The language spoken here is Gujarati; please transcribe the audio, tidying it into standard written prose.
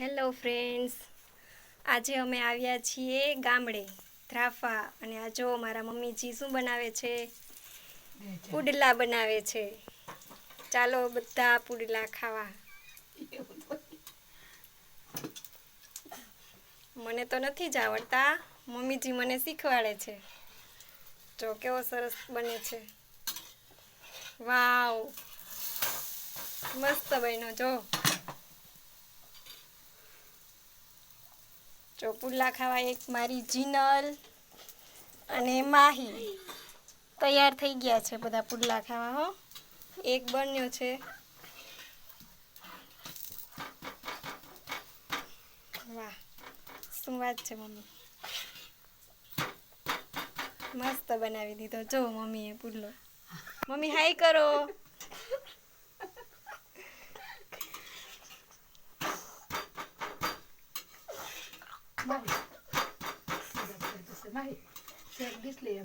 હેલો ફ્રેન્ડ્સ, આજે અમે આવ્યા છીએ ગામડે ધ્રાફા. અને આ જો મારા મમ્મીજી શું બનાવે છે, પુડલા બનાવે છે. ચાલો બધા પુડલા ખાવા. મને તો નથી જ આવડતા, મમ્મીજી મને શીખવાડે છે. જો કેવો સરસ બને છે. વાવ, મસ્ત બન્યો. જો પુડલા ખાવા એક મારી જીનલ અને માહી તૈયાર થઈ ગયા છે બધા પુડલા ખાવા. હો, એક બન્યો છે. વાહ, શું વાત છે મમ્મી, મસ્ત બનાવી દીધો. જો મમ્મીએ પુડલો. મમ્મી હાય કરો. Mai, se dice, mai, se dice,